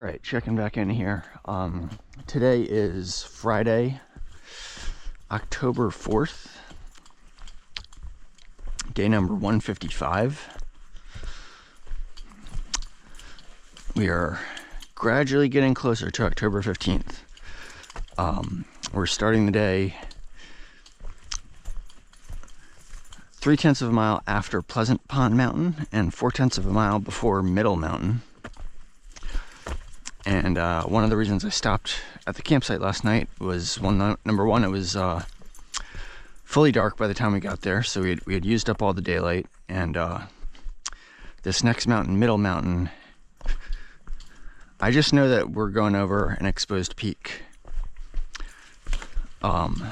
All right, checking back in here. Today is Friday, October 4th, day number 155. We are gradually getting closer to October 15th. We're starting the day 0.3 of a mile after Pleasant Pond Mountain and 0.4 of a mile before Middle Mountain. And one of the reasons I stopped at the campsite last night was number one, it was fully dark by the time we got there, so we had used up all the daylight. And this next mountain, Middle Mountain, I just know that we're going over an exposed peak. And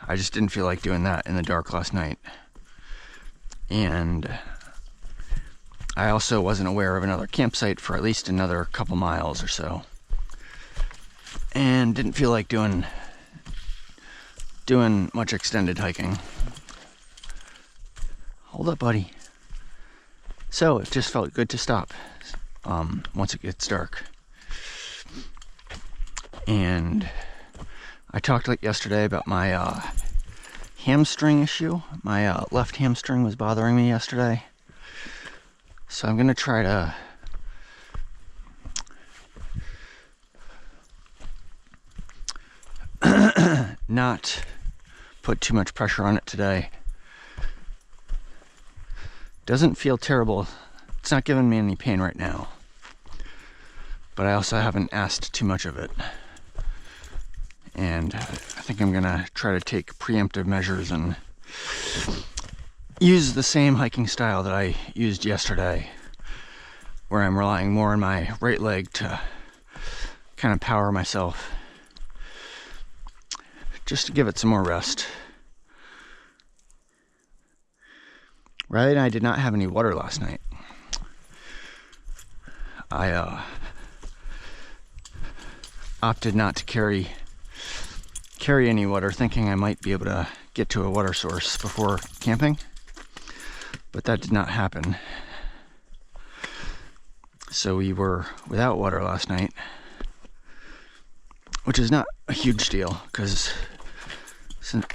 I just didn't feel like doing that in the dark last night. And I also wasn't aware of another campsite for at least another couple miles or so. And didn't feel like doing much extended hiking. Hold up, buddy. So it just felt good to stop once it gets dark. And I talked like yesterday about my hamstring issue. My left hamstring was bothering me yesterday. So I'm going to try to not put too much pressure on it today. Doesn't feel terrible. It's not giving me any pain right now. But I also haven't asked too much of it. And I think I'm going to try to take preemptive measures and use the same hiking style that I used yesterday, where I'm relying more on my right leg to kind of power myself, just to give it some more rest. Riley and I did not have any water last night. I opted not to carry any water, thinking I might be able to get to a water source before camping. But that did not happen. So we were without water last night, which is not a huge deal because since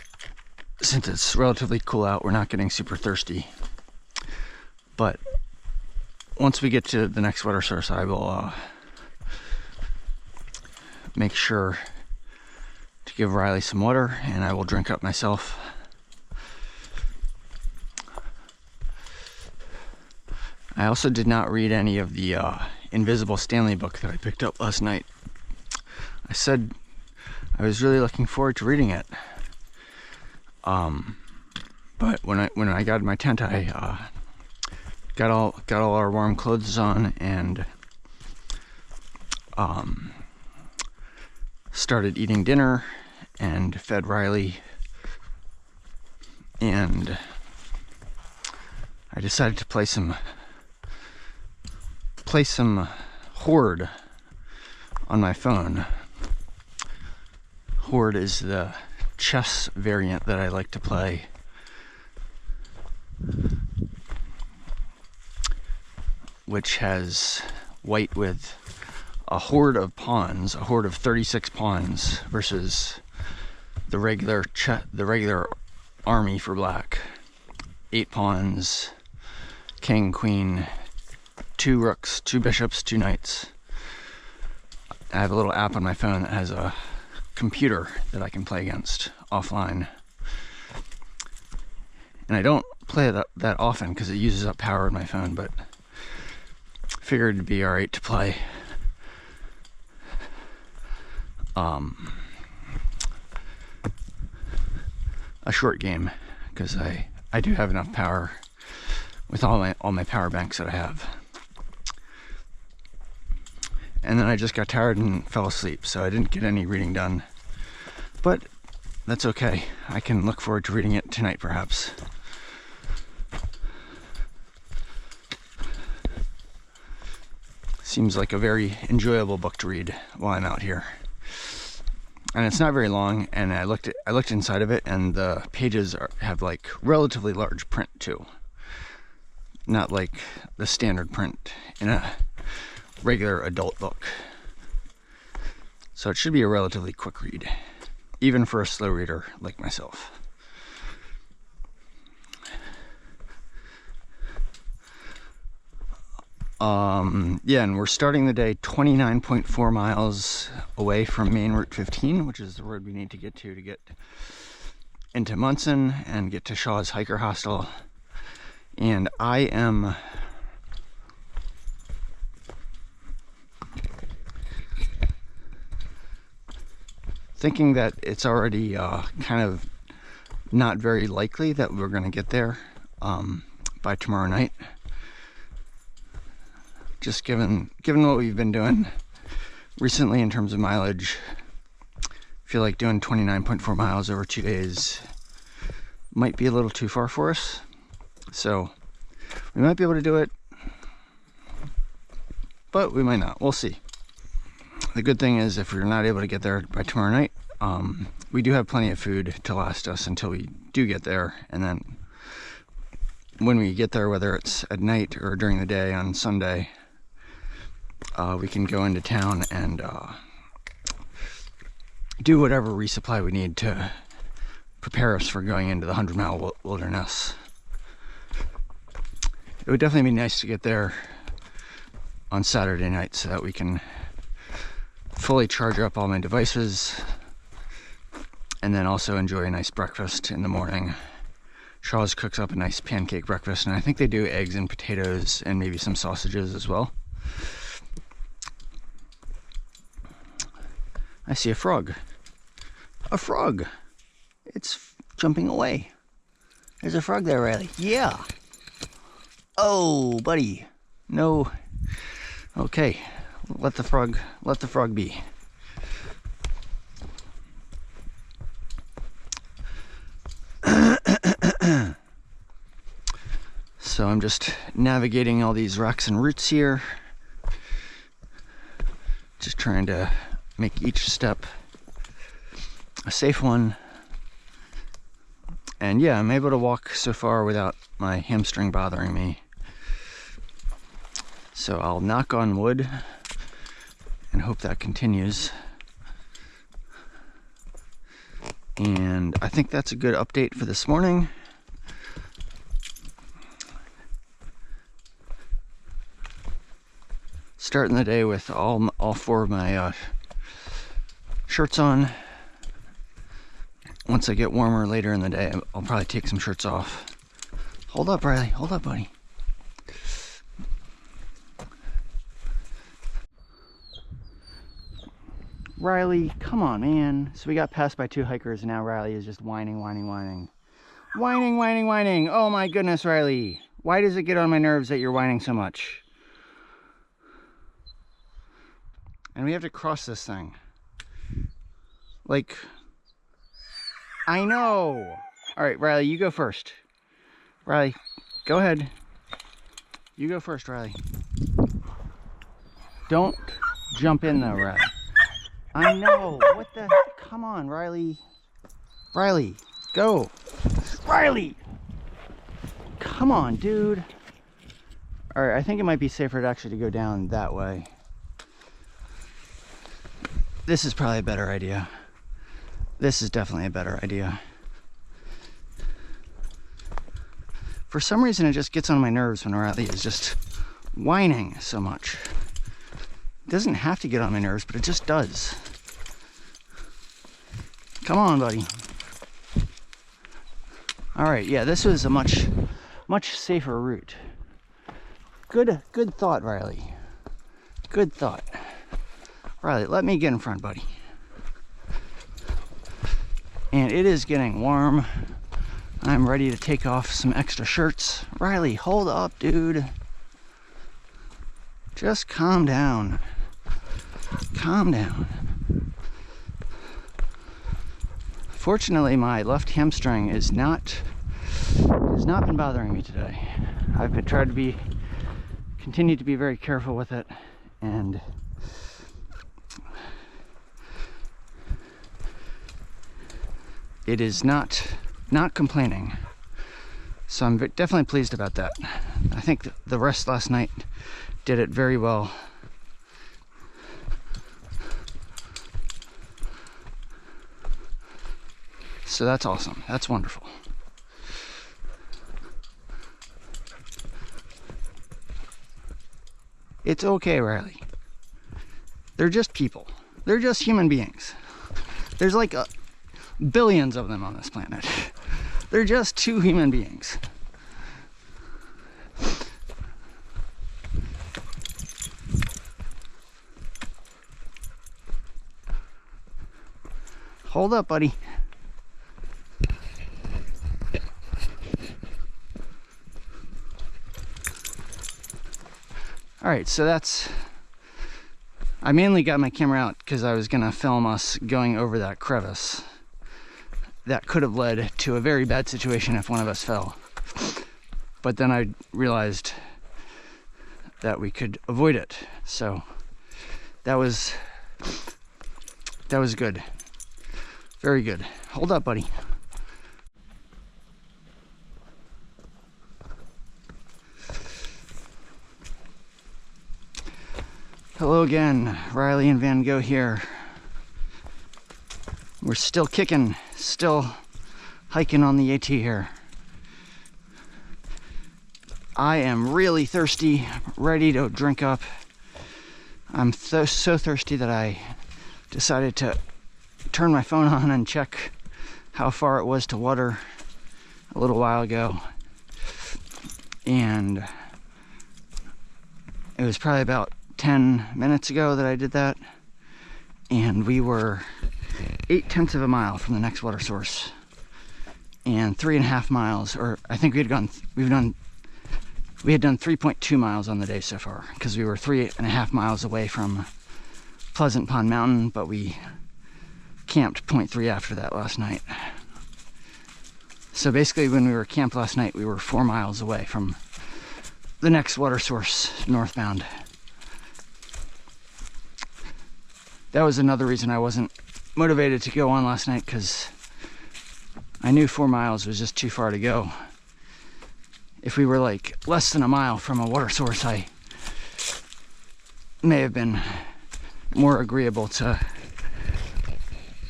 it's relatively cool out, we're not getting super thirsty. But once we get to the next water source, I will make sure to give Riley some water, and I will drink up myself. I also did not read any of the Invisible Stanley book that I picked up last night. I said I was really looking forward to reading it. But when I got in my tent, I got all our warm clothes on and started eating dinner and fed Riley, and I decided to play some Horde on my phone. Horde is the chess variant that I like to play. Which has white with a horde of pawns, a horde of 36 pawns, versus the regular army for black. 8 pawns, king, queen, 2 rooks, 2 bishops, 2 knights. I have a little app on my phone that has a computer that I can play against offline. And I don't play that often because it uses up power in my phone, but figured it'd be alright to play. A short game, because I do have enough power with all my power banks that I have. And then I just got tired and fell asleep, so I didn't get any reading done. But that's okay. I can look forward to reading it tonight, perhaps. Seems like a very enjoyable book to read while I'm out here. And it's not very long, and I looked inside of it, and the pages have like relatively large print too. Not like the standard print in a regular adult book. So it should be a relatively quick read, even for a slow reader like myself. Yeah, and we're starting the day 29.4 miles away from Maine Route 15, which is the road we need to get into Munson and get to Shaw's Hiker Hostel. And I am thinking that it's already kind of not very likely that we're going to get there by tomorrow night. Just given what we've been doing recently in terms of mileage, I feel like doing 29.4 miles over 2 days might be a little too far for us. So we might be able to do it, but we might not. We'll see. The good thing is, if we're not able to get there by tomorrow night, we do have plenty of food to last us until we do get there. And then when we get there, whether it's at night or during the day on Sunday, we can go into town and do whatever resupply we need to prepare us for going into the 100-mile wilderness. It would definitely be nice to get there on Saturday night so that we can fully charge up all my devices and then also enjoy a nice breakfast in the morning. Shaw's cooks up a nice pancake breakfast, and I think they do eggs and potatoes and maybe some sausages as well. I see a frog. A frog! It's jumping away. There's a frog there, Riley. Yeah! Oh, buddy. No. Okay. Let the frog be. So I'm just navigating all these rocks and roots here. Just trying to make each step a safe one. And yeah, I'm able to walk so far without my hamstring bothering me. So I'll knock on wood and hope that continues. And I think that's a good update for this morning. Starting the day with all four of my shirts on. Once I get warmer later in the day, I'll probably take some shirts off. Hold up, Riley. Hold up, buddy. Riley, come on, man. So we got passed by 2 hikers, and now Riley is just whining. Whining. Oh my goodness, Riley. Why does it get on my nerves that you're whining so much? And we have to cross this thing. Like, I know. All right, Riley, you go first. Riley, go ahead. You go first, Riley. Don't jump in though, Riley. I know. What the? Come on, Riley. Riley, go. Riley! Come on, dude. All right, I think it might be safer to actually go down that way. This is probably a better idea. This is definitely a better idea. For some reason, it just gets on my nerves when Riley is just whining so much. It doesn't have to get on my nerves, but it just does. Come on, buddy. All right, yeah, this was a much safer route. Good thought, Riley. Good thought. Riley, let me get in front, buddy. And it is getting warm. I'm ready to take off some extra shirts. Riley, hold up, dude. Just calm down. Calm down. Fortunately, my left hamstring has not been bothering me today. I've been trying to continue to be very careful with it, and it is not complaining. So I'm definitely pleased about that. I think the rest last night did it very well. So that's awesome. That's wonderful. It's okay, Riley. They're just people. They're just human beings. There's like billions of them on this planet. They're just two human beings. Hold up, buddy. All right, so that's, I mainly got my camera out because I was gonna film us going over that crevice. That could have led to a very bad situation if one of us fell. But then I realized that we could avoid it. So that was good. Very good. Hold up, buddy. Hello again, Riley and Van Gogh here. We're still kicking, still hiking on the AT here. I am really thirsty, ready to drink up. I'm so thirsty that I decided to turn my phone on and check how far it was to water a little while ago. And it was probably about 10 minutes ago that I did that. And we were 0.8 of a mile from the next water source. And 3.5 miles, or I think we had done 3.2 miles on the day so far, because we were 3.5 miles away from Pleasant Pond Mountain, but we camped 0.3 after that last night. So basically when we were camped last night, we were 4 miles away from the next water source northbound. That was another reason I wasn't motivated to go on last night, because I knew 4 miles was just too far to go. If we were like less than a mile from a water source, I may have been more agreeable to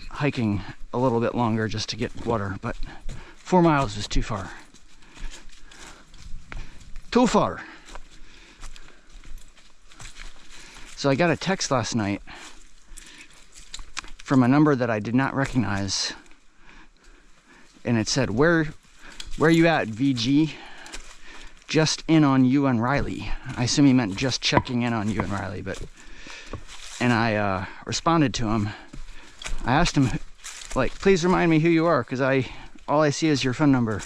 hiking a little bit longer just to get water, but 4 miles was too far. Too far. So I got a text last night from a number that I did not recognize, and it said, where you at, VG? Just in on you and Riley. I assume he meant just checking in on you and Riley, and I responded to him. I asked him, like, please remind me who you are, because all I see is your phone number.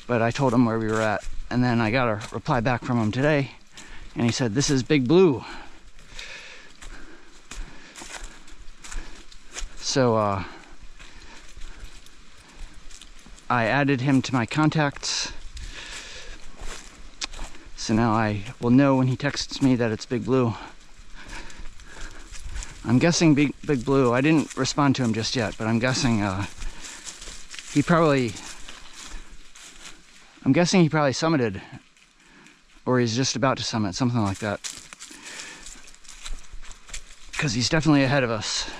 But I told him where we were at, and then I got a reply back from him today, and he said, this is Big Blue. So I added him to my contacts. So now I will know when he texts me that it's Big Blue. I'm guessing Big Blue. I didn't respond to him just yet, but I'm guessing he probably summited, or he's just about to summit, something like that. Because he's definitely ahead of us.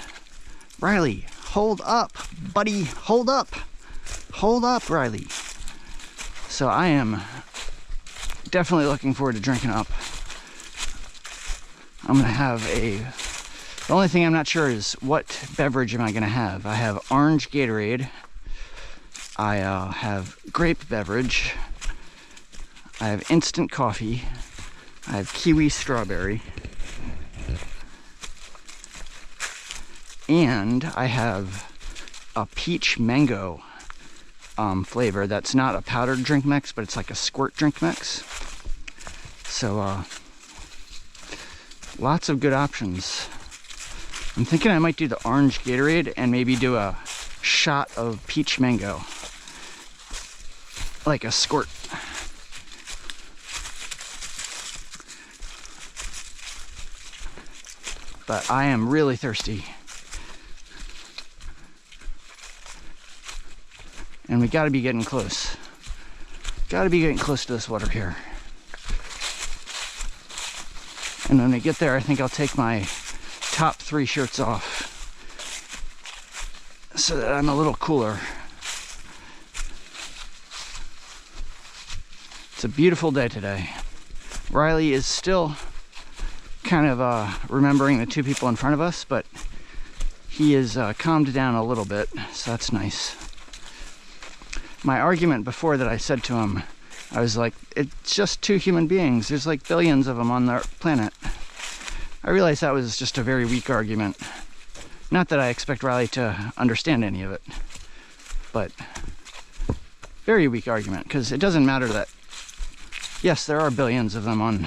Riley, hold up, buddy, hold up. Hold up, Riley. So I am definitely looking forward to drinking up. I'm gonna have the only thing I'm not sure is what beverage am I gonna have. I have orange Gatorade. I have grape beverage. I have instant coffee. I have kiwi strawberry. And I have a peach mango flavor that's not a powdered drink mix, but it's like a squirt drink mix. So lots of good options. I'm thinking I might do the orange Gatorade and maybe do a shot of peach mango, like a squirt. But I am really thirsty. And we gotta be getting close. Gotta be getting close to this water here. And when we get there, I think I'll take my top 3 shirts off so that I'm a little cooler. It's a beautiful day today. Riley is still kind of remembering the two people in front of us, but he is calmed down a little bit, so that's nice. My argument before that I said to him, I was like, it's just two human beings. There's like billions of them on the planet. I realized that was just a very weak argument. Not that I expect Riley to understand any of it, but very weak argument, because it doesn't matter that, yes, there are billions of them on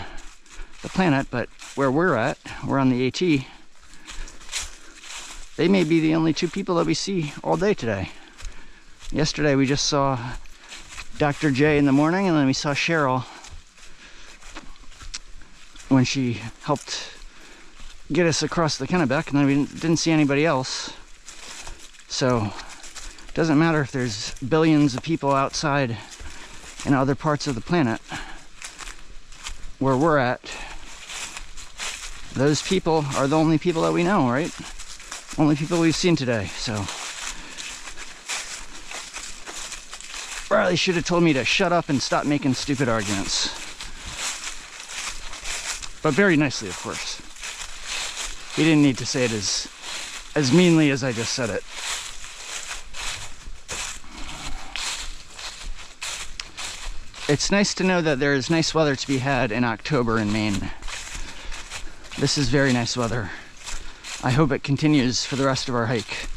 the planet, but where we're at, we're on the AT, they may be the only two people that we see all day today. Yesterday we just saw Dr. J in the morning, and then we saw Cheryl when she helped get us across the Kennebec, and then we didn't see anybody else. So it doesn't matter if there's billions of people outside in other parts of the planet. Where we're at, those people are the only people that we know, right? Only people we've seen today. So Riley should have told me to shut up and stop making stupid arguments. But very nicely, of course. He didn't need to say it as meanly as I just said it. It's nice to know that there is nice weather to be had in October in Maine. This is very nice weather. I hope it continues for the rest of our hike.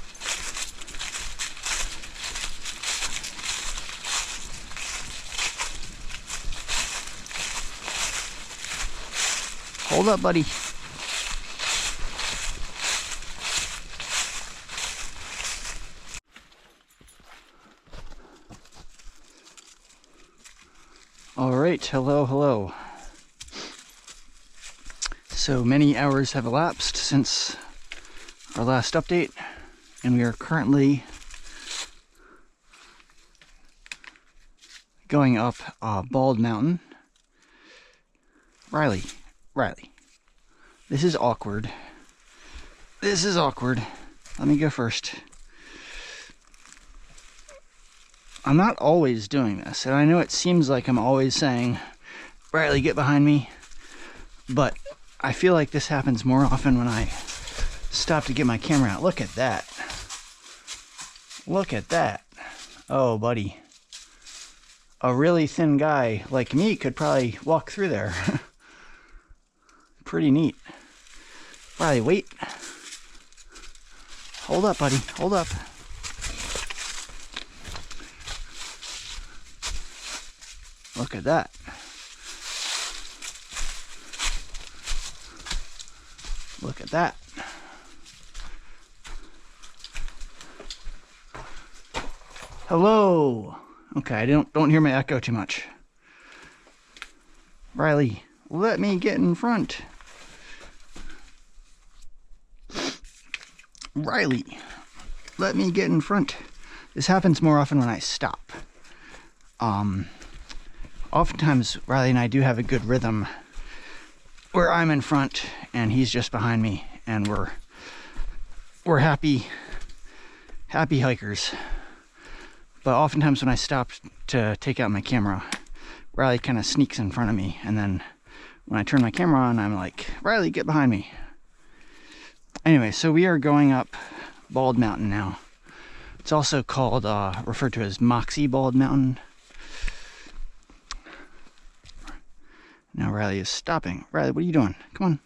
Hold up, buddy. All right, hello. So many hours have elapsed since our last update, and we are currently going up Bald Mountain. Riley, this is awkward. Let me go first. I'm not always doing this, and I know it seems like I'm always saying, Riley, get behind me, but I feel like this happens more often when I stop to get my camera out. Look at that. Oh, buddy. A really thin guy like me could probably walk through there. Pretty neat. Riley, wait. Hold up, buddy. Hold up. Look at that. Look at that. Hello. Okay, I don't hear my echo too much. Riley, let me get in front. Riley, let me get in front. This happens more often when I stop. Oftentimes Riley and I do have a good rhythm where I'm in front and he's just behind me, and we're happy hikers. But oftentimes when I stop to take out my camera, Riley kind of sneaks in front of me, and then when I turn my camera on, I'm like, Riley, get behind me. Anyway, so we are going up Bald Mountain now. It's also called, referred to as Moxie Bald Mountain. Now Riley is stopping. Riley, what are you doing? Come on.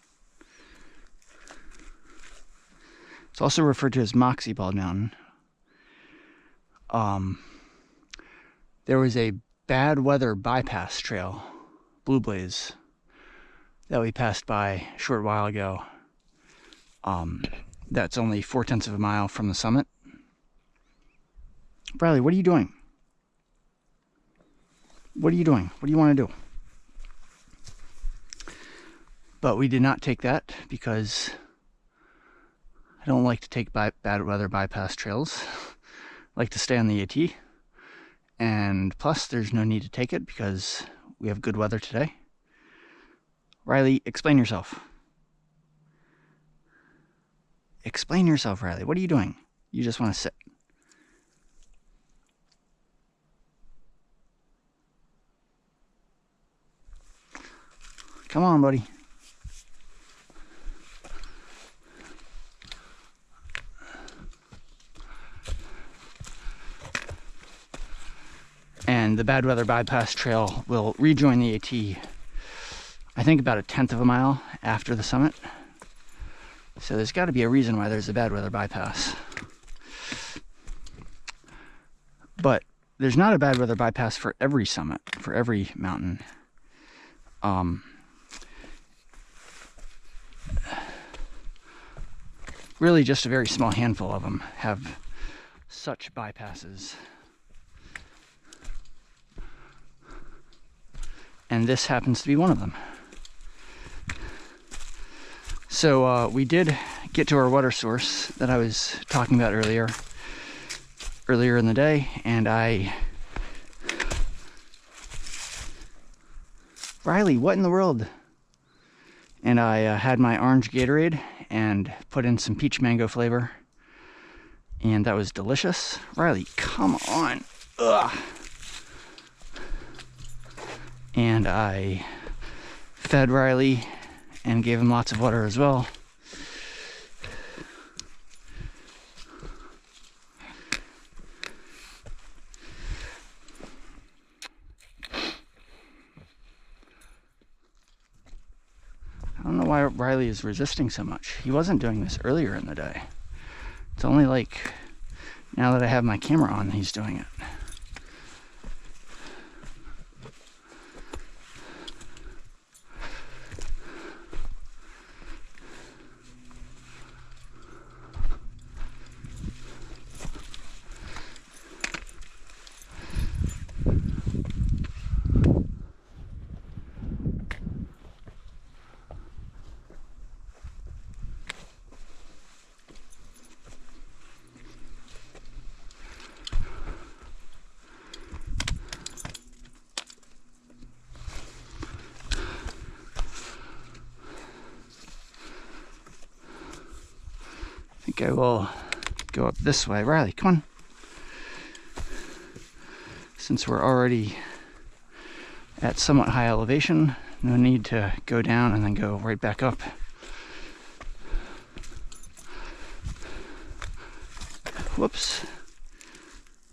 It's also referred to as Moxie Bald Mountain. There was a bad weather bypass trail, Blue Blaze, that we passed by a short while ago. That's only 4/10 of a mile from the summit. Riley, what are you doing? What do you want to do? But we did not take that because I don't like to take bad weather bypass trails. I like to stay on the AT. And plus, there's no need to take it because we have good weather today. Riley, explain yourself. Explain yourself, Riley. What are you doing? You just want to sit. Come on, buddy. And the bad weather bypass trail will rejoin the AT, I think about 1/10 of a mile after the summit. So there's got to be a reason why there's a bad weather bypass. But there's not a bad weather bypass for every summit, for every mountain. Really just a very small handful of them have such bypasses. And this happens to be one of them. So we did get to our water source that I was talking about earlier in the day, and Riley, what in the world? And I had my orange Gatorade and put in some peach mango flavor, and that was delicious. Riley, come on. Ugh. And I fed Riley and gave him lots of water as well. I don't know why Riley is resisting so much. He wasn't doing this earlier in the day. It's only like now that I have my camera on, he's doing it. I think I will go up this way. Riley, come on. Since we're already at somewhat high elevation, no need to go down and then go right back up. Whoops.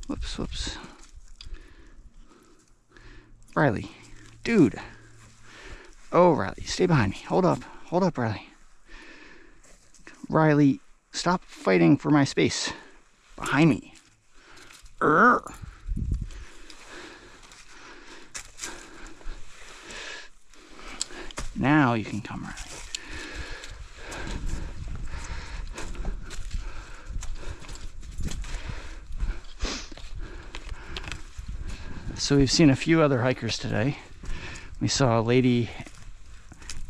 Whoops, whoops. Riley, dude. Oh, Riley, stay behind me. Hold up, Riley. Riley, stop fighting for my space. Behind me. Now you can come, Riley. So we've seen a few other hikers today. We saw a lady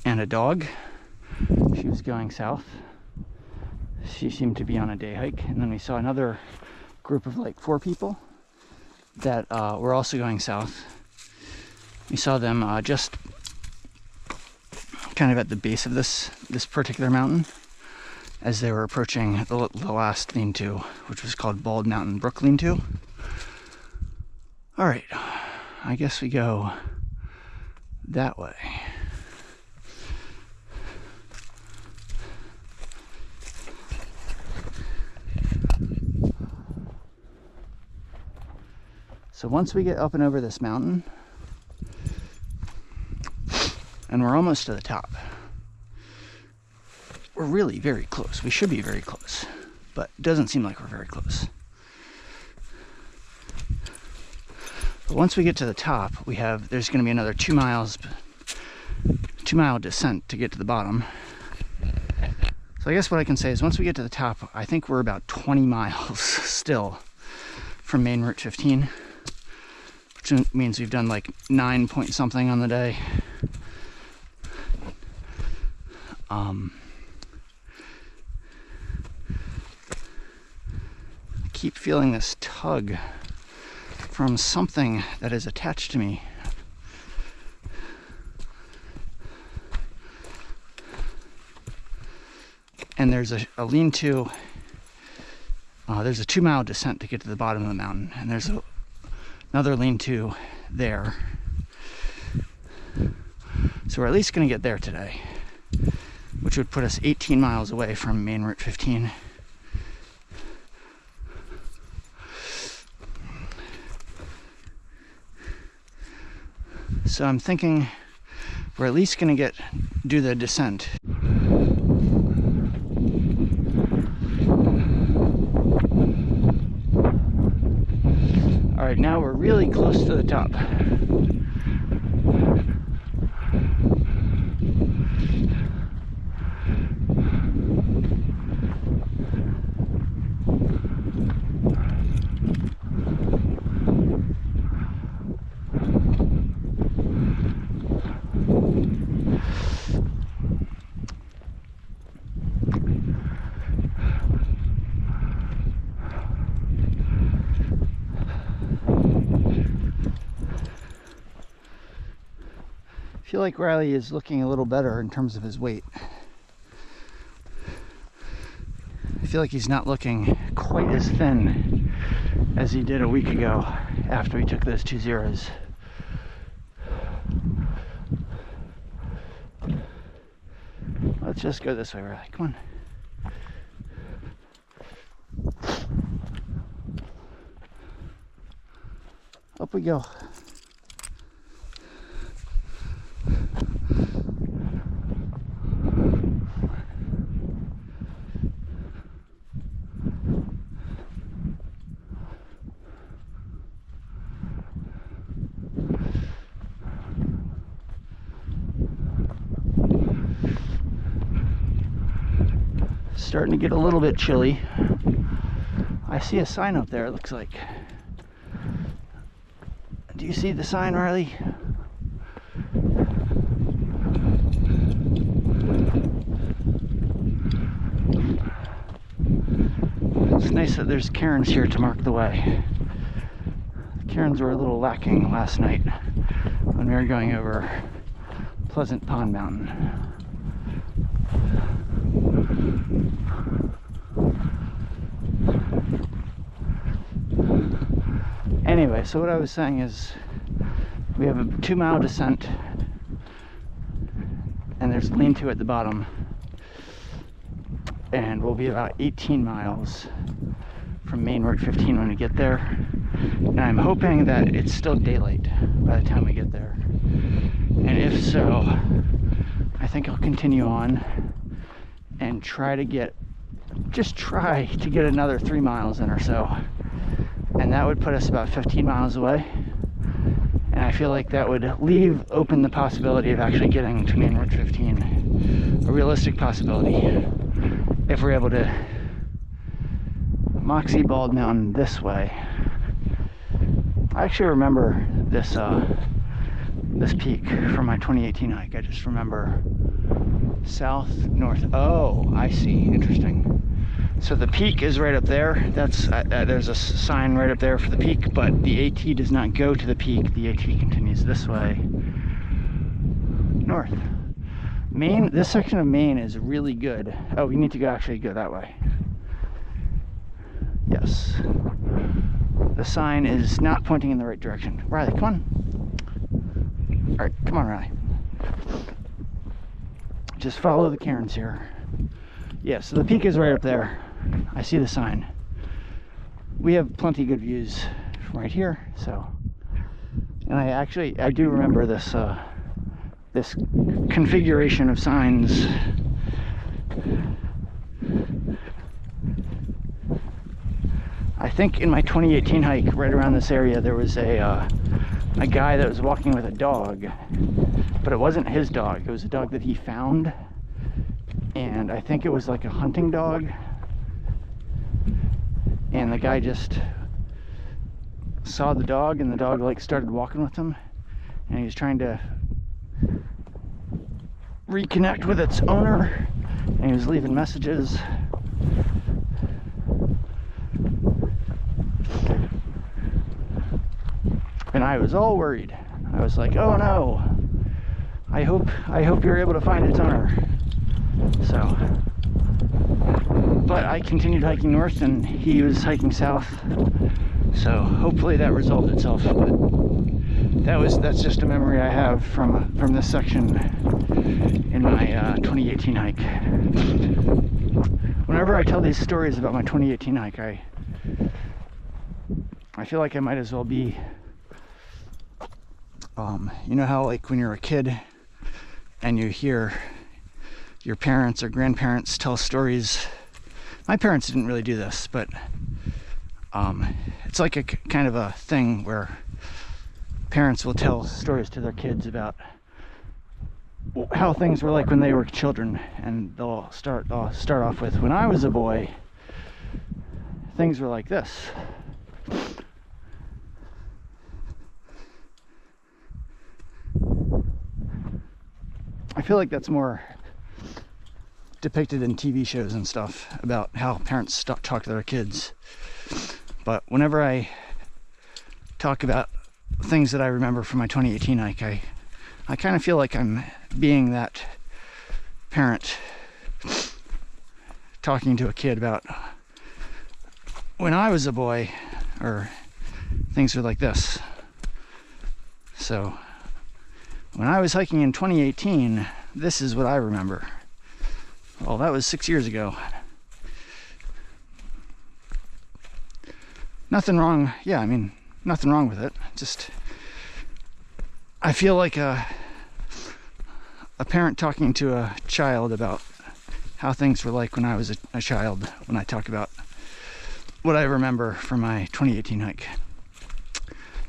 and a dog. She was going south. She seemed to be on a day hike. And then we saw another group of like 4 people that were also going south. We saw them just kind of at the base of this particular mountain as they were approaching the last lean-to, which was called Bald Mountain Brook Lean-to. All right, I guess we go that way. So once we get up and over this mountain, and we're almost to the top, we're really very close. We should be very close, but it doesn't seem like we're very close. But once we get to the top, there's going to be another 2 mile descent to get to the bottom. So I guess what I can say is once we get to the top, I think we're about 20 miles still from Maine Route 15, which means we've done like 9 point something on the day. I keep feeling this tug from something that is attached to me. And there's a lean-to, there's a 2 mile descent to get to the bottom of the mountain, and there's another lean-to there. So So we're at least going to get there today, which would put us 18 miles away from Maine Route 15. So I'm thinking we're at least going to do the descent. All right, now we're really close to the top. I feel like Riley is looking a little better in terms of his weight. I feel like he's not looking quite as thin as he did a week ago after he took those 2 zeros. Let's just go this way, Riley. Come on. Up we go. Starting to get a little bit chilly. I see a sign up there, it looks like. Do you see the sign, Riley? It's nice that there's cairns here to mark the way. The cairns were a little lacking last night when we were going over Pleasant Pond Mountain. Anyway, so what I was saying is we have a 2-mile descent and there's lean-to at the bottom, and we'll be about 18 miles from Maine Route 15 when we get there, and I'm hoping that it's still daylight by the time we get there, and if so, I think I'll continue on and try to get another 3 miles in or so. And that would put us about 15 miles away. And I feel like that would leave open the possibility of actually getting to Maine Route 15. A realistic possibility. If we're able to Moxie Bald Mountain this way. I actually remember this peak from my 2018 hike. I just remember south, north. Oh, I see. Interesting. So the peak is right up there. That's there's a sign right up there for the peak, but the AT does not go to the peak. The AT continues this way, north. Maine, this section of Maine is really good. Oh, we need to actually go that way. Yes. The sign is not pointing in the right direction. Riley, come on. All right, come on, Riley. Just follow the cairns here. Yeah, so the peak is right up there. I see the sign. We have plenty good views from right here, so. And I do remember this this configuration of signs. I think in my 2018 hike, right around this area, there was a guy that was walking with a dog, but it wasn't his dog. It was a dog that he found, and I think it was like a hunting dog. And the guy just saw the dog, and the dog like started walking with him, and he was trying to reconnect with its owner, and he was leaving messages. And I was all worried. I was like, oh no, I hope you're able to find its owner. So, but I continued hiking north and he was hiking south, so hopefully that resolved itself. But that's just a memory I have from this section in my 2018 hike. Whenever I tell these stories about my 2018 hike, I feel like I might as well be, you know how like when you're a kid and you hear your parents or grandparents tell stories. My parents didn't really do this, but it's like a kind of a thing where parents will tell stories to their kids about how things were like when they were children, and they'll start off with, when I was a boy, things were like this. I feel like that's more depicted in TV shows and stuff about how parents talk to their kids. But whenever I talk about things that I remember from my 2018 hike, I kind of feel like I'm being that parent talking to a kid about when I was a boy, or things were like this. So when I was hiking in 2018, this is what I remember. Well, that was 6 years ago. Nothing wrong. Yeah, I mean, nothing wrong with it. Just, I feel like a parent talking to a child about how things were like when I was a child, when I talk about what I remember from my 2018 hike.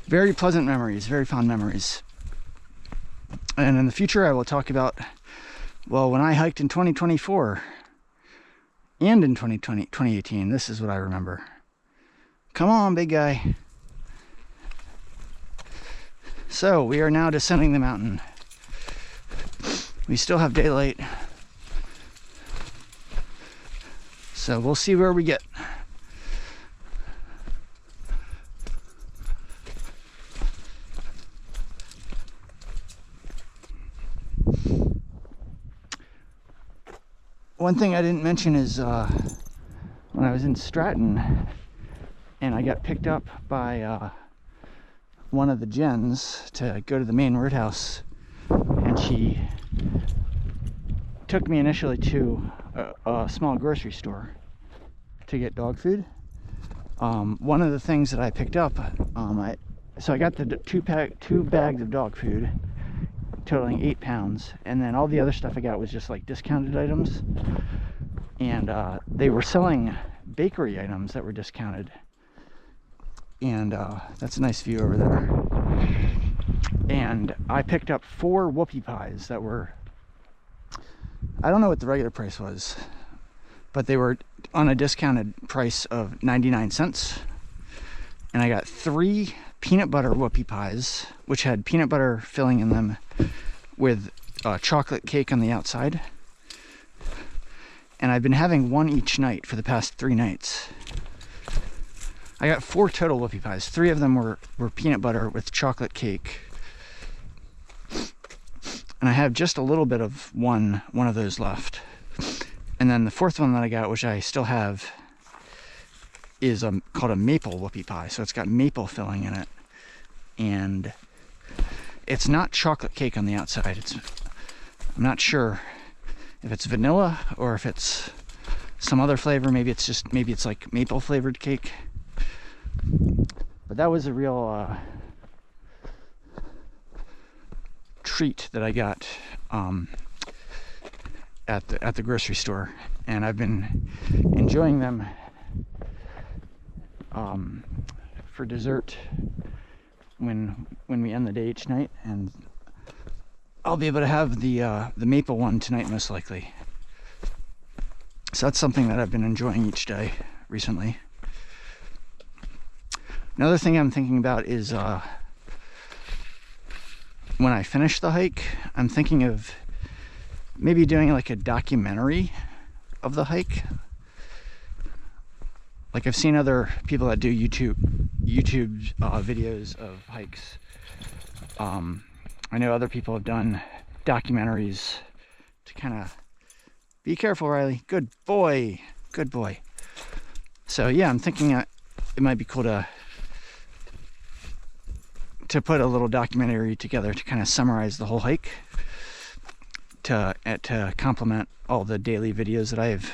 Very pleasant memories, very fond memories. And in the future, I will talk about, well, when I hiked in 2024 and in 2018, this is what I remember. Come on, big guy. So we are now descending the mountain. We still have daylight, so we'll see where we get. One thing I didn't mention is when I was in Stratton and I got picked up by one of the gens to go to the Maine Route house, and she took me initially to a small grocery store to get dog food. One of the things that I picked up, so I got the two bags of dog food totaling 8 pounds, and then all the other stuff I got was just like discounted items, and they were selling bakery items that were discounted, and that's a nice view over there. And I picked up 4 whoopie pies that were, I don't know what the regular price was, but they were on a discounted price of 99 cents. And I got 3 peanut butter whoopie pies, which had peanut butter filling in them with chocolate cake on the outside. And I've been having one each night for the past 3 nights. I got 4 total whoopie pies. 3 of them were peanut butter with chocolate cake. And I have just a little bit of one of those left. And then the 4th one that I got, which I still have, is called a maple whoopie pie. So it's got maple filling in it. And it's not chocolate cake on the outside. I'm not sure if it's vanilla or if it's some other flavor. Maybe it's like maple flavored cake. But that was a real treat that I got at the grocery store, and I've been enjoying them for dessert when we end the day each night, and I'll be able to have the maple one tonight most likely. So that's something that I've been enjoying each day recently. Another thing I'm thinking about is when I finish the hike, I'm thinking of maybe doing like a documentary of the hike. Like I've seen other people that do YouTube videos of hikes. I know other people have done documentaries to kind of, be careful, Riley. Good boy. Good boy. So yeah, I'm thinking it might be cool to to put a little documentary together to kind of summarize the whole hike, to complement all the daily videos that I've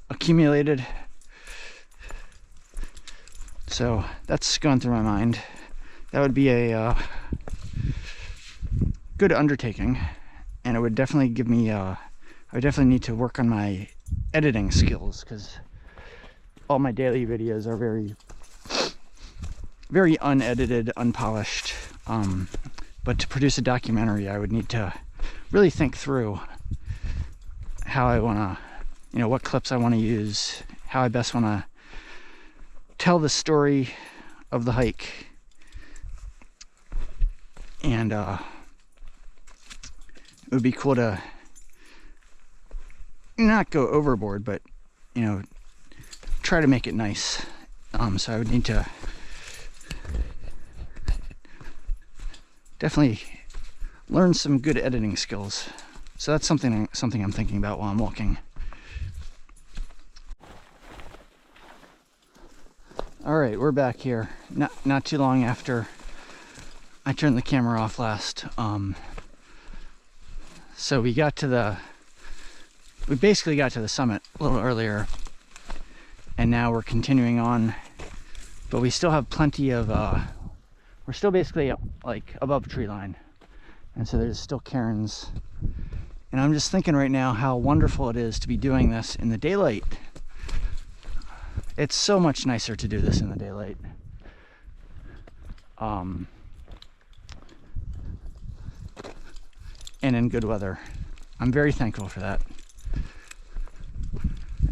accumulated. So that's going through my mind. That would be a good undertaking, and it would definitely give me I would definitely need to work on my editing skills, because all my daily videos are very unedited, unpolished. But to produce a documentary, I would need to really think through how I want to, what clips I want to use, how I best want to tell the story of the hike. And it would be cool to not go overboard, but try to make it nice. So I would need to definitely learn some good editing skills. So that's something I'm thinking about while I'm walking. All right, we're back here. Not too long after I turned the camera off last. So we basically got to the summit a little earlier, and now we're continuing on, but we still have plenty of, we're still basically like above tree line, and so there's still cairns. And I'm just thinking right now how wonderful it is to be doing this in the daylight. It's so much nicer to do this in the daylight. And in good weather. I'm very thankful for that.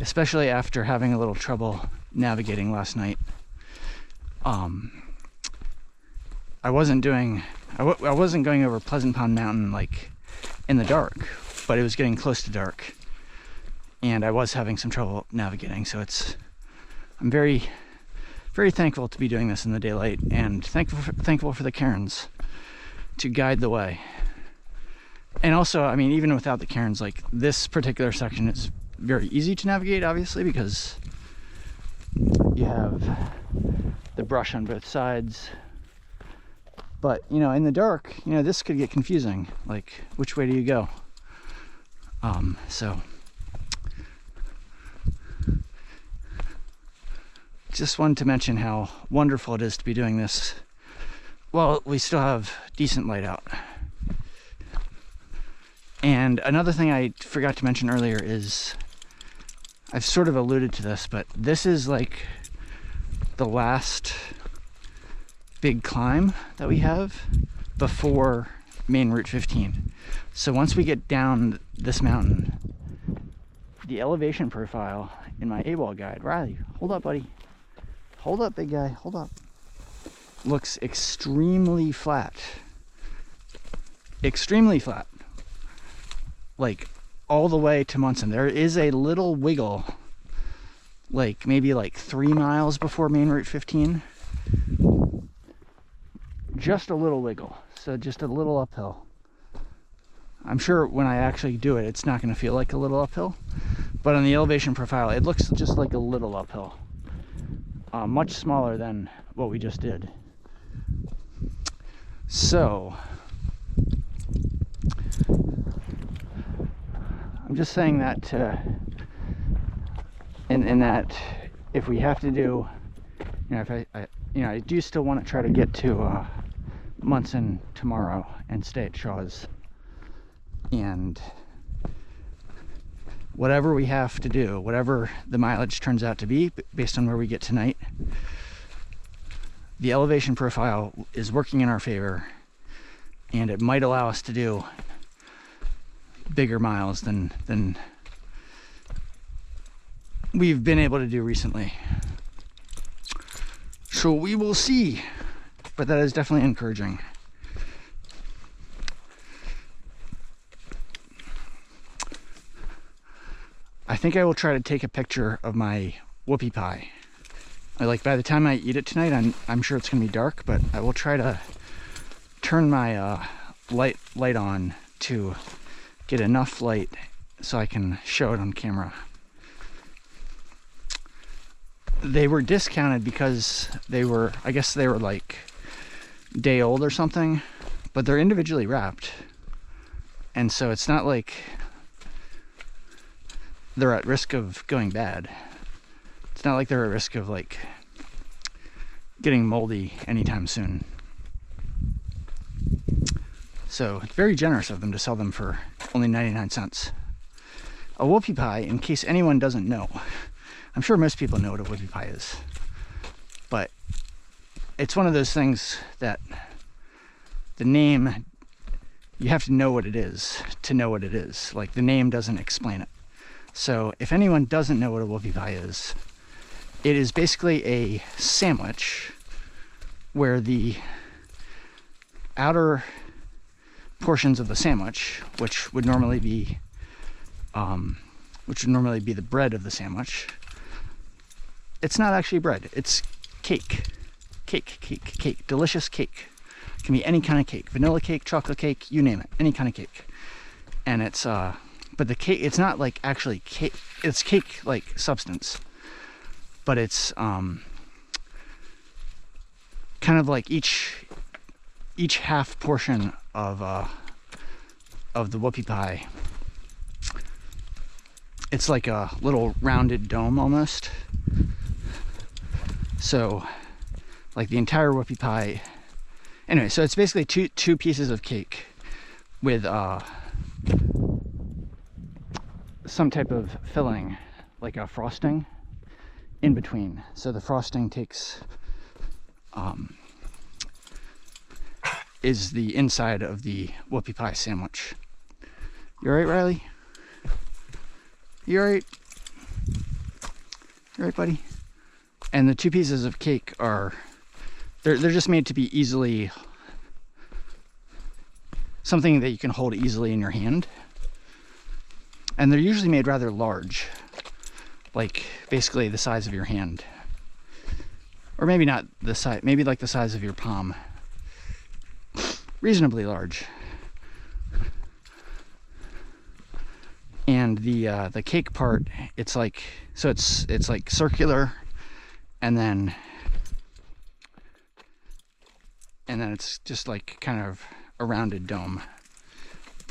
Especially after having a little trouble navigating last night. I wasn't going over Pleasant Pond Mountain like in the dark, but it was getting close to dark, and I was having some trouble navigating. So I'm very, very thankful to be doing this in the daylight, and thankful for the cairns to guide the way. And also, I mean, even without the cairns, like this particular section is very easy to navigate, obviously, because you have the brush on both sides. But, in the dark, this could get confusing. Like, which way do you go? So just wanted to mention how wonderful it is to be doing this while we still have decent light out. And another thing I forgot to mention earlier is, I've sort of alluded to this, but this is like the last big climb that we have before Maine Route 15. So once we get down this mountain, the elevation profile in my AWOL guide, Riley, hold up, buddy. Hold up, big guy, hold up. Looks extremely flat. Extremely flat. Like all the way to Munson. There is a little wiggle, like maybe like 3 miles before Maine Route 15. Just a little wiggle, so just a little uphill. I'm sure when I actually do it, it's not going to feel like a little uphill, but on the elevation profile, it looks just like a little uphill. Much smaller than what we just did. So I'm just saying that in that if we have to do, if I do still want to try to get to Munson tomorrow and stay at Shaw's, and whatever we have to do, whatever the mileage turns out to be based on where we get tonight, the elevation profile is working in our favor, and it might allow us to do bigger miles than we've been able to do recently. So we will see, but that is definitely encouraging. I think I will try to take a picture of my whoopie pie. Like by the time I eat it tonight, I'm sure it's gonna be dark, but I will try to turn my light on to get enough light so I can show it on camera. They were discounted because I guess they were like day old or something, but they're individually wrapped. And so it's not like they're at risk of going bad. It's not like they're at risk of like getting moldy anytime soon. So it's very generous of them to sell them for only 99 cents. A whoopie pie, in case anyone doesn't know, I'm sure most people know what a whoopie pie is, but it's one of those things that the name, you have to know what it is to know what it is. Like, the name doesn't explain it. So if anyone doesn't know what a whoopie pie is, it is basically a sandwich where the outer portions of the sandwich, which would normally be the bread of the sandwich, it's not actually bread, it's cake, delicious cake. It can be any kind of cake, vanilla cake, chocolate cake, you name it, any kind of cake. And it's but the cake, it's not like actually cake, it's cake like substance, but it's kind of like each half portion of the whoopie pie, it's like a little rounded dome almost. So like the entire whoopie pie, anyway, so it's basically two pieces of cake with some type of filling, like a frosting in between. So the frosting takes is the inside of the whoopie pie sandwich. You alright, Riley? You alright? You alright, buddy? And the two pieces of cake are, they're just made to be easily, something that you can hold easily in your hand. And they're usually made rather large, like basically the size of your hand. Or maybe not the size, maybe like the size of your palm. Reasonably large. And the cake part, it's like, so it's like circular, and then it's just like kind of a rounded dome.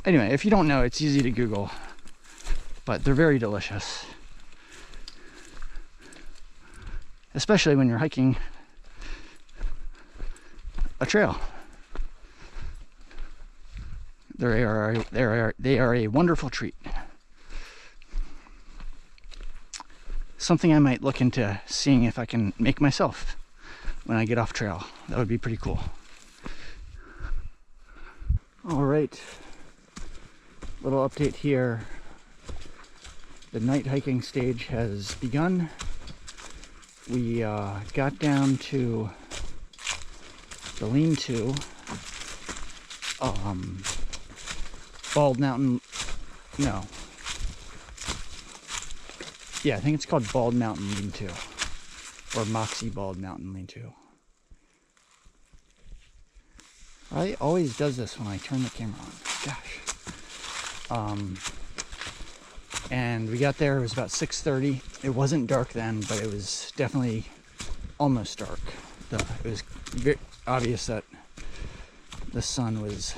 Anyway, if you don't know, it's easy to Google, but they're very delicious, especially when you're hiking a trail. They are a wonderful treat. Something I might look into seeing if I can make myself when I get off trail. That would be pretty cool. All right, little update here. The night hiking stage has begun. We got down to the lean-to, Bald Mountain, no. Yeah, I think it's called Bald Mountain Lean-to, or Moxie Bald Mountain Lean-to. I always does this when I turn the camera on. Gosh. And we got there, it was about 6:30. It wasn't dark then, but it was definitely almost dark. It was very obvious that the sun was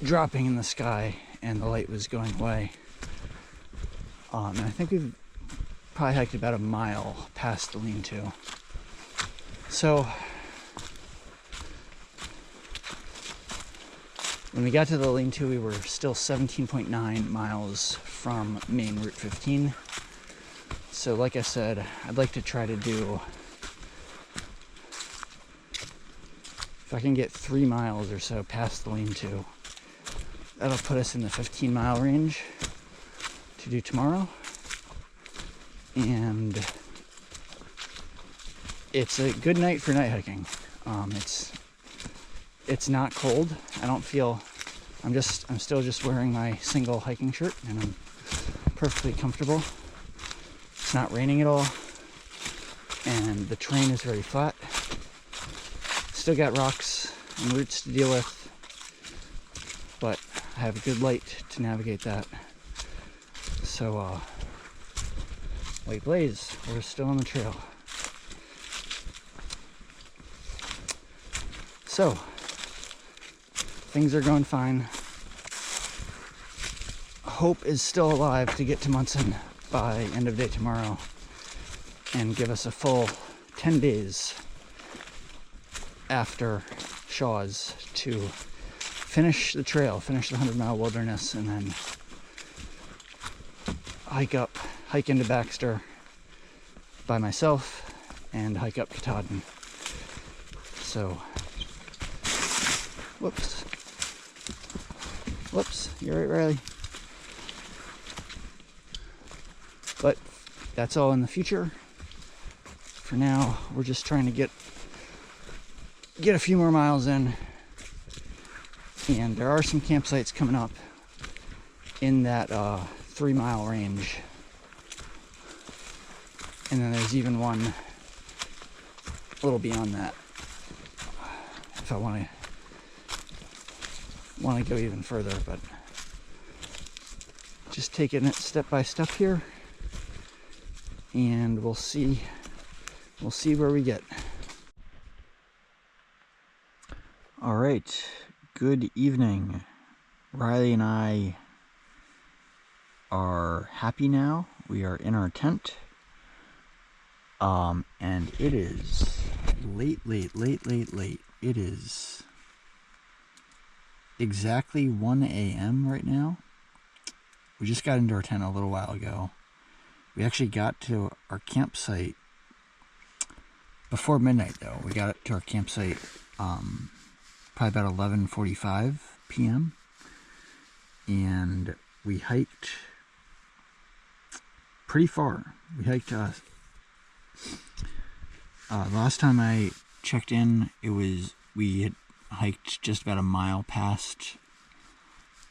dropping in the sky and the light was going away. And I think we've probably hiked about a mile past the lean-to. So when we got to the lean-to, we were still 17.9 miles from Maine Route 15. So like I said, I'd like to try to do, if I can get 3 miles or so past the lean-to, that'll put us in the 15-mile range to do tomorrow. And it's a good night for night hiking. It's not cold. I don't feel, I'm still just wearing my single hiking shirt and I'm perfectly comfortable. It's not raining at all and the terrain is very flat. Still got rocks and roots to deal with, but I have a good light to navigate that. So, white blaze, we're still on the trail. So, things are going fine. Hope is still alive to get to Munson by end of day tomorrow and give us a full 10 days after Shaw's to finish the trail, finish the 100-mile wilderness, and then hike into Baxter by myself and hike up Katahdin. So, whoops, you're right, Riley. But that's all in the future. For now, we're just trying to get a few more miles in. And there are some campsites coming up in that 3-mile range. And then there's even one a little beyond that. If I want to go even further, but just taking it step by step here, and we'll see where we get. All right, good evening. Riley and I are happy now. We are in our tent, and it is late. It is exactly 1 a.m. right now. We just got into our tent a little while ago. We actually got to our campsite before midnight, though. We got to our campsite probably about 11:45 p.m. And we hiked pretty far. We hiked last time I checked in, we had hiked just about a mile past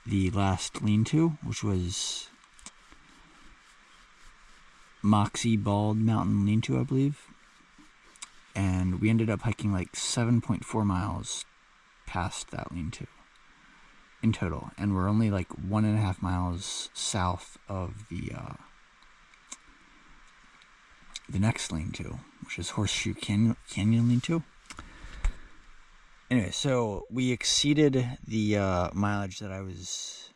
the last lean-to, which was Moxie Bald Mountain Lean-to, I believe. And we ended up hiking like 7.4 miles past that lean-to in total. And we're only like 1.5 miles south of the next lean-to, which is Horseshoe Canyon Lean-to. Anyway, so we exceeded the mileage that I was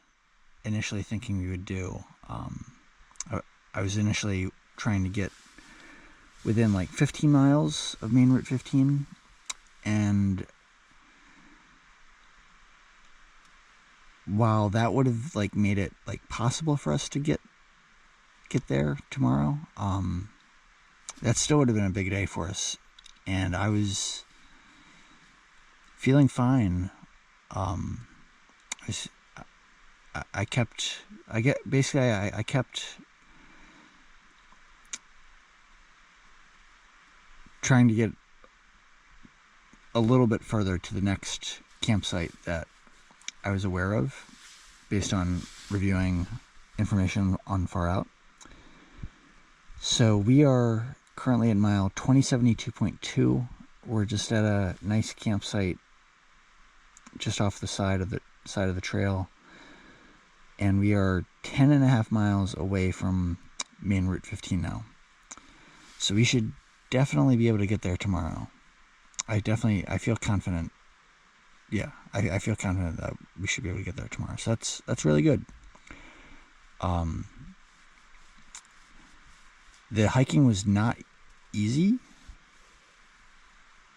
initially thinking we would do. I was initially trying to get within like 15 miles of Maine Route 15, and while that would have like made it like possible for us to get there tomorrow, that still would have been a big day for us, and I was feeling fine. I kept trying to get a little bit further to the next campsite that I was aware of based on reviewing information on Far Out. So we are currently at mile 2072.2. We're just at a nice campsite just off the side of the trail, and we are 10.5 miles away from Maine Route 15 now. So we should definitely be able to get there tomorrow. I feel confident. Yeah, I feel confident that we should be able to get there tomorrow. So that's really good. The hiking was not easy.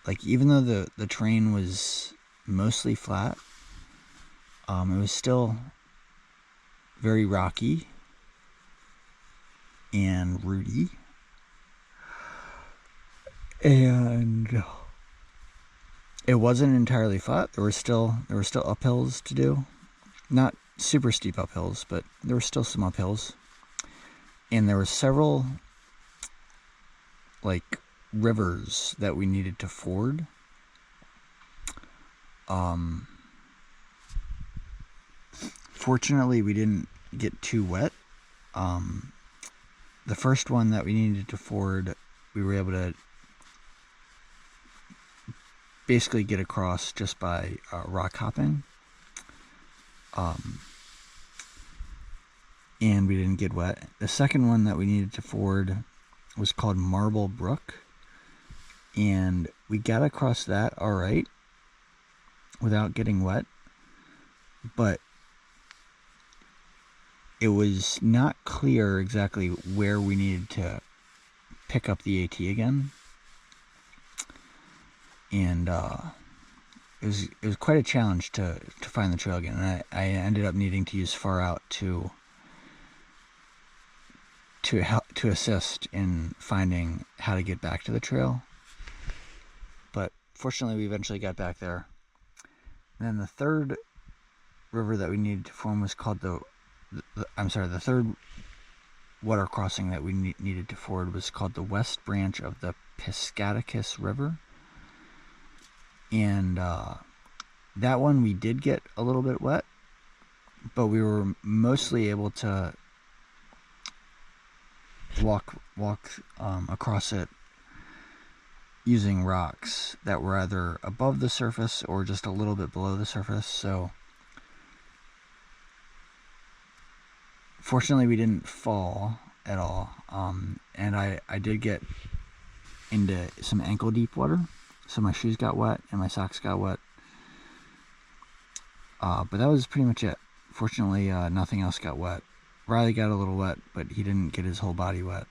Like, even though the terrain was mostly flat, it was still very rocky and rooty, and it wasn't entirely flat. There were still uphills to do, not super steep uphills, but there were still some uphills, and there were several like rivers that we needed to ford. Fortunately, we didn't get too wet. The first one that we needed to ford, we were able to basically get across just by rock hopping, and we didn't get wet. The second one that we needed to ford was called Marble Brook, and we got across that all right, without getting wet, but it was not clear exactly where we needed to pick up the AT again. And it was quite a challenge to find the trail again. And I ended up needing to use Far Out to assist in finding how to get back to the trail. But fortunately, we eventually got back there. And then the third river that we needed to form was called the third water crossing that we needed to ford was called the West Branch of the Piscataquis River. And that one we did get a little bit wet, but we were mostly able to walk across it using rocks that were either above the surface or just a little bit below the surface. So fortunately we didn't fall at all, and I did get into some ankle deep water, so my shoes got wet and my socks got wet, but that was pretty much it. Fortunately, nothing else got wet. Riley got a little wet, but he didn't get his whole body wet.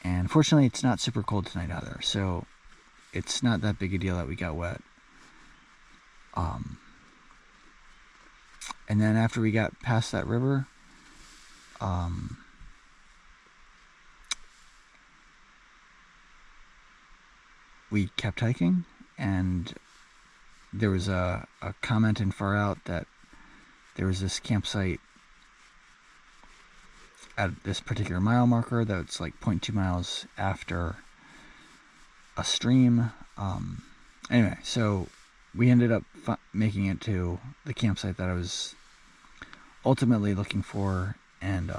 And fortunately, it's not super cold tonight either, so it's not that big a deal that we got wet. And then after we got past that river, we kept hiking, and there was a comment in Far Out that there was this campsite at this particular mile marker that's like 0.2 miles after a stream. Anyway, so we ended up making it to the campsite that I was ultimately looking for, and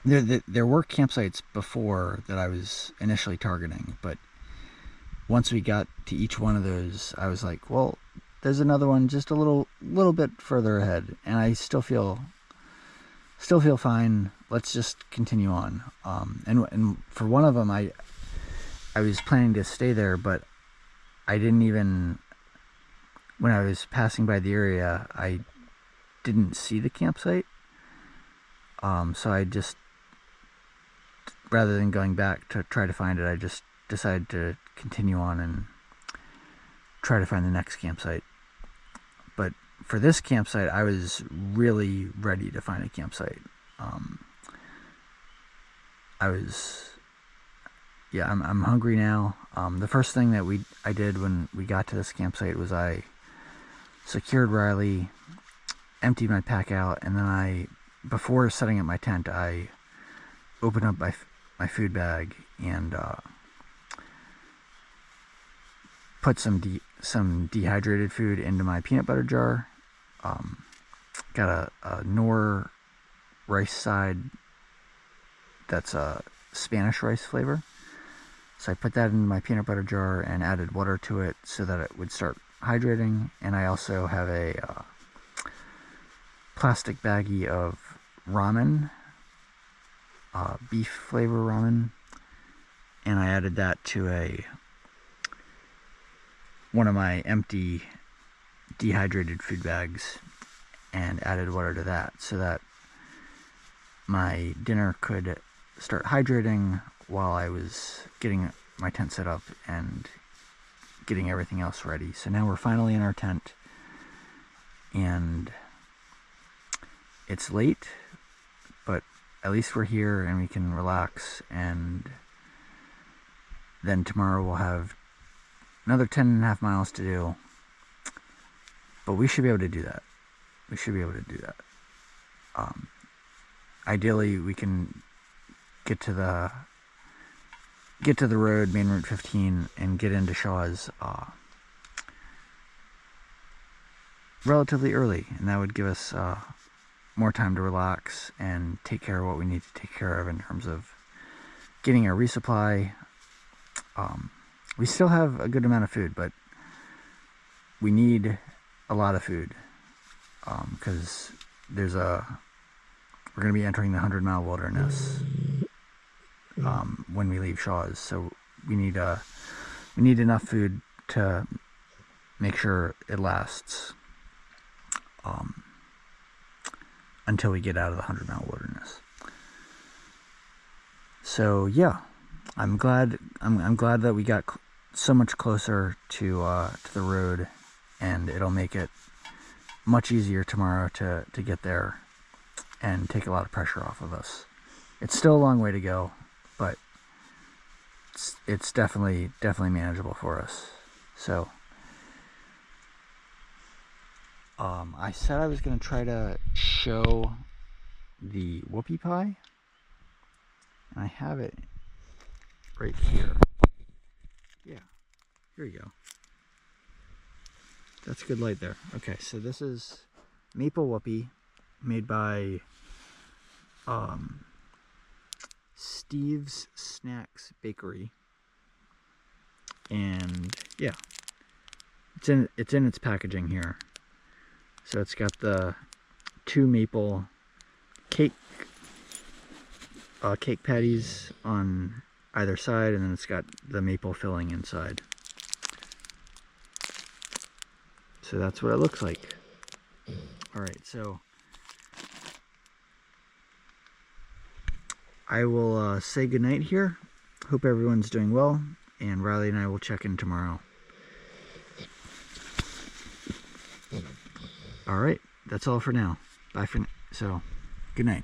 there were campsites before that I was initially targeting, but once we got to each one of those, I was like, well, there's another one just a little bit further ahead, and I still feel fine. Let's just continue on. And for one of them, I was planning to stay there, but I didn't even, when I was passing by the area, I didn't see the campsite. So I just, rather than going back to try to find it, I just decided to continue on and try to find the next campsite. But for this campsite, I was really ready to find a campsite. I'm hungry now. The first thing that I did when we got to this campsite was I secured Riley, emptied my pack out, and then before setting up my tent, I opened up my food bag and put some dehydrated food into my peanut butter jar. Got a Knorr rice side that's a Spanish rice flavor. So I put that in my peanut butter jar and added water to it so that it would start hydrating. And I also have a plastic baggie of ramen, beef flavor ramen, and I added that to one of my empty dehydrated food bags and added water to that so that my dinner could start hydrating while I was getting my tent set up and getting everything else ready. So now we're finally in our tent, and it's late, but at least we're here and we can relax, and then tomorrow we'll have another 10.5 miles to do, but we should be able to do that. Ideally, we can get to the road, Maine Route 15, and get into Shaw's relatively early, and that would give us more time to relax and take care of what we need to take care of in terms of getting a resupply. We still have a good amount of food, but we need a lot of food because we're going to be entering the 100-mile wilderness when we leave Shaw's. So we need enough food to make sure it lasts until we get out of the 100-mile wilderness. So yeah, I'm glad that we got so much closer to the road, and it'll make it much easier tomorrow to get there and take a lot of pressure off of us. It's still a long way to go, but it's definitely manageable for us. So I said I was going to try to show the whoopie pie, and I have it right here. Yeah, here you go. That's good light there. Okay, so this is maple whoopie made by Steve's Snacks Bakery, and yeah, it's in its packaging here. So it's got the 2 maple cake patties on either side, and then it's got the maple filling inside. So that's what it looks like. Alright, so I will say goodnight here. Hope everyone's doing well, and Riley and I will check in tomorrow. Alright, that's all for now. Bye for now. So, good night.